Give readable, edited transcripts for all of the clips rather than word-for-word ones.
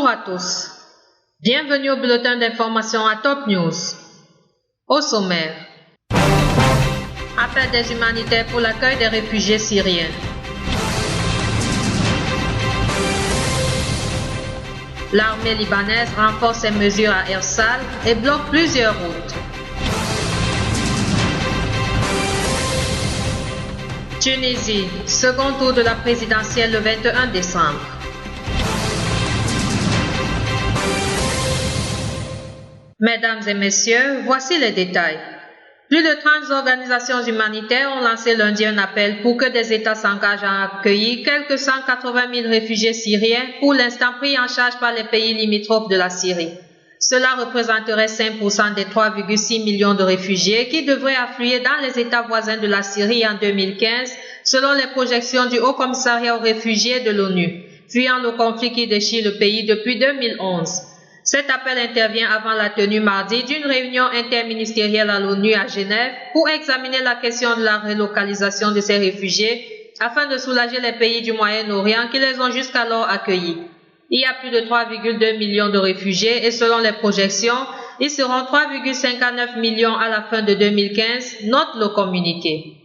Bonjour à tous. Bienvenue au bulletin d'information à Top News. Au sommaire. Appel des humanitaires pour l'accueil des réfugiés syriens. L'armée libanaise renforce ses mesures à Ersal et bloque plusieurs routes. Tunisie, second tour de la présidentielle le 21 décembre. Mesdames et messieurs, voici les détails. Plus de 30 organisations humanitaires ont lancé lundi un appel pour que des États s'engagent à accueillir quelques 180 000 réfugiés syriens, pour l'instant pris en charge par les pays limitrophes de la Syrie. Cela représenterait 5% des 3,6 millions de réfugiés qui devraient affluer dans les États voisins de la Syrie en 2015, selon les projections du Haut Commissariat aux réfugiés de l'ONU, fuyant le conflit qui déchire le pays depuis 2011. Cet appel intervient avant la tenue mardi d'une réunion interministérielle à l'ONU à Genève pour examiner la question de la relocalisation de ces réfugiés afin de soulager les pays du Moyen-Orient qui les ont jusqu'alors accueillis. Il y a plus de 3,2 millions de réfugiés et selon les projections, ils seront 3,59 millions à la fin de 2015, note le communiqué.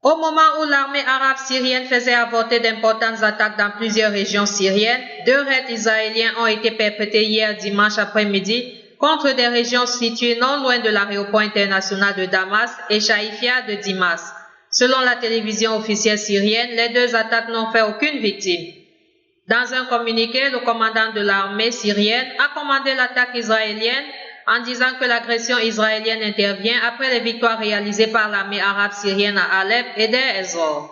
Au moment où l'armée arabe syrienne faisait avorter d'importantes attaques dans plusieurs régions syriennes, 2 raids israéliens ont été perpétrés hier dimanche après-midi contre des régions situées non loin de l'aéroport international de Damas et Chaïfia de Dimas. Selon la télévision officielle syrienne, les 2 attaques n'ont fait aucune victime. Dans un communiqué, le commandant de l'armée syrienne a commandé l'attaque israélienne en disant que l'agression israélienne intervient après les victoires réalisées par l'armée arabe syrienne à Alep et Deir ez-Zor.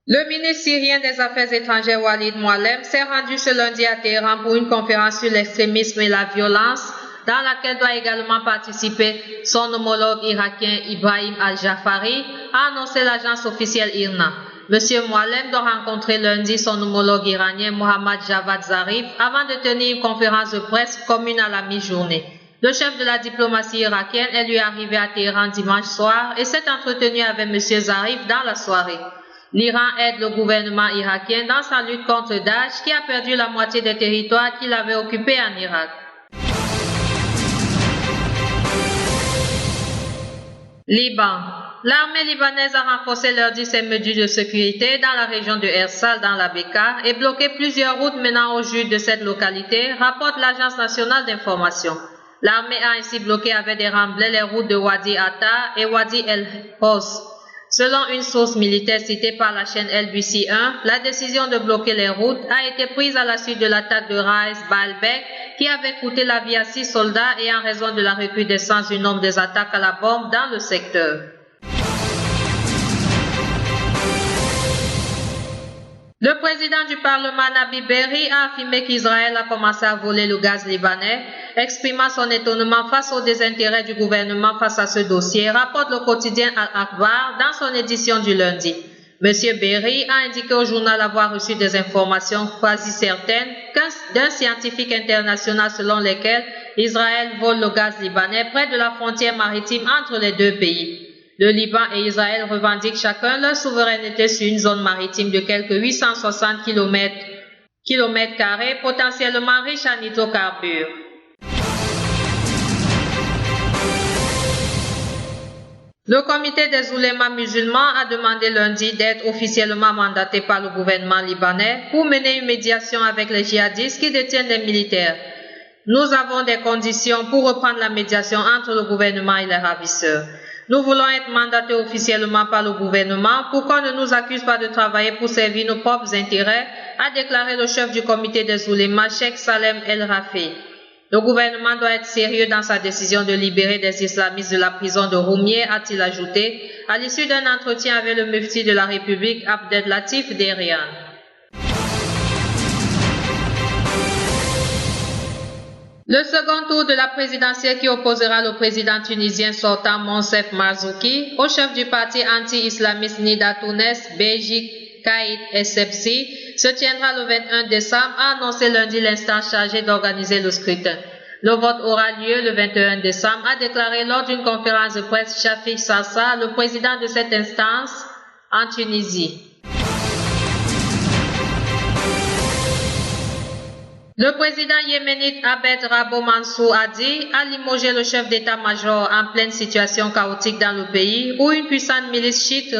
Le ministre syrien des Affaires étrangères Walid Muallem s'est rendu ce lundi à Téhéran pour une conférence sur l'extrémisme et la violence, dans laquelle doit également participer son homologue irakien Ibrahim al-Jafari, a annoncé l'agence officielle IRNA. Monsieur Muallem doit rencontrer lundi son homologue iranien Mohammad Javad Zarif avant de tenir une conférence de presse commune à la mi-journée. Le chef de la diplomatie irakienne est lui arrivé à Téhéran dimanche soir et s'est entretenu avec Monsieur Zarif dans la soirée. L'Iran aide le gouvernement irakien dans sa lutte contre Daesh qui a perdu la moitié des territoires qu'il avait occupés en Irak. Liban. L'armée libanaise a renforcé lundi ses mesures de sécurité dans la région de Ersal dans la Bekaa et bloqué plusieurs routes menant au jus de cette localité, rapporte l'Agence nationale d'information. L'armée a ainsi bloqué avec des remblais les routes de Wadi Atta et Wadi el-Hos. Selon une source militaire citée par la chaîne LBC1, la décision de bloquer les routes a été prise à la suite de l'attaque de Raïs Baalbek qui avait coûté la vie à 6 soldats et en raison de la recrudescence du nombre des attaques à la bombe dans le secteur. Le président du Parlement Nabi Berri a affirmé qu'Israël a commencé à voler le gaz libanais, exprimant son étonnement face au désintérêt du gouvernement face à ce dossier, rapporte le quotidien Al-Akhbar dans son édition du lundi. M. Berri a indiqué au journal avoir reçu des informations quasi certaines d'un scientifique international selon lesquelles Israël vole le gaz libanais près de la frontière maritime entre les 2 pays. Le Liban et Israël revendiquent chacun leur souveraineté sur une zone maritime de quelques 860 km² potentiellement riche en hydrocarbures. Le comité des oulémas musulmans a demandé lundi d'être officiellement mandaté par le gouvernement libanais pour mener une médiation avec les djihadistes qui détiennent des militaires. Nous avons des conditions pour reprendre la médiation entre le gouvernement et les ravisseurs. Nous voulons être mandatés officiellement par le gouvernement pour qu'on ne nous accuse pas de travailler pour servir nos propres intérêts, a déclaré le chef du comité des oulémas, Cheikh Salem El-Rafi. Le gouvernement doit être sérieux dans sa décision de libérer des islamistes de la prison de Roumieh, a-t-il ajouté, à l'issue d'un entretien avec le mufti de la République, Abdel Latif Derian. Le second tour de la présidentielle qui opposera le président tunisien sortant Monsef Marzouki au chef du parti anti-islamiste Nida Tounes, Béji Kaïd Essebsi, se tiendra le 21 décembre, a annoncé lundi l'instance chargée d'organiser le scrutin. Le vote aura lieu le 21 décembre, a déclaré lors d'une conférence de presse Shafik Sassa, le président de cette instance en Tunisie. Le président yéménite Abed Rabo Mansour Hadi a limogé le chef d'état-major en pleine situation chaotique dans le pays où une puissante milice chiite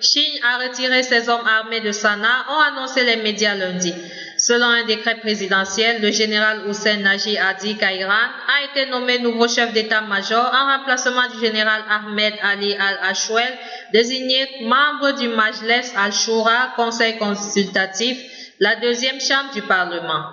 chigne à retirer ses hommes armés de Sanaa, ont annoncé les médias lundi. Selon un décret présidentiel, le général Hussein Naji Hadi Kairan a été nommé nouveau chef d'état-major en remplacement du général Ahmed Ali Al-Ashwel, désigné membre du Majles Al-Shura, conseil consultatif, la deuxième chambre du Parlement.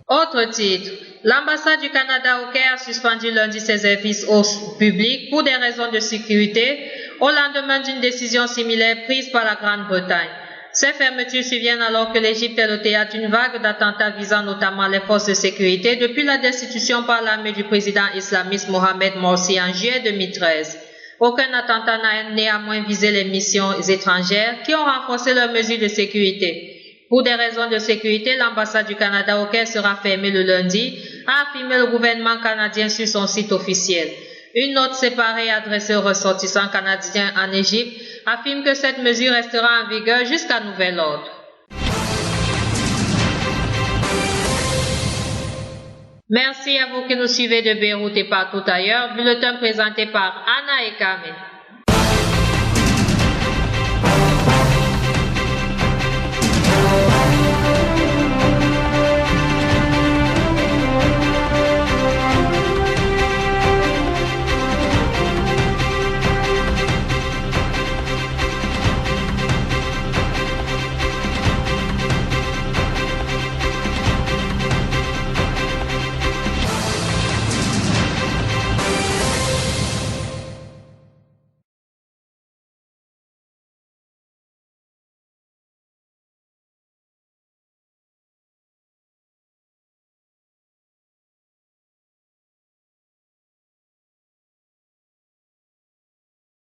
Autre titre. L'ambassade du Canada au Caire a suspendu lundi ses services au public pour des raisons de sécurité au lendemain d'une décision similaire prise par la Grande-Bretagne. Ces fermetures surviennent alors que l'Égypte est le théâtre d'une vague d'attentats visant notamment les forces de sécurité depuis la destitution par l'armée du président islamiste Mohamed Morsi en juillet 2013. Aucun attentat n'a néanmoins visé les missions étrangères qui ont renforcé leurs mesures de sécurité. Pour des raisons de sécurité, l'ambassade du Canada au Caire sera fermée le lundi, a affirmé le gouvernement canadien sur son site officiel. Une note séparée adressée aux ressortissants canadiens en Égypte affirme que cette mesure restera en vigueur jusqu'à nouvel ordre. Merci à vous qui nous suivez de Beyrouth et partout ailleurs. Bulletin présenté par Anna et Carmen.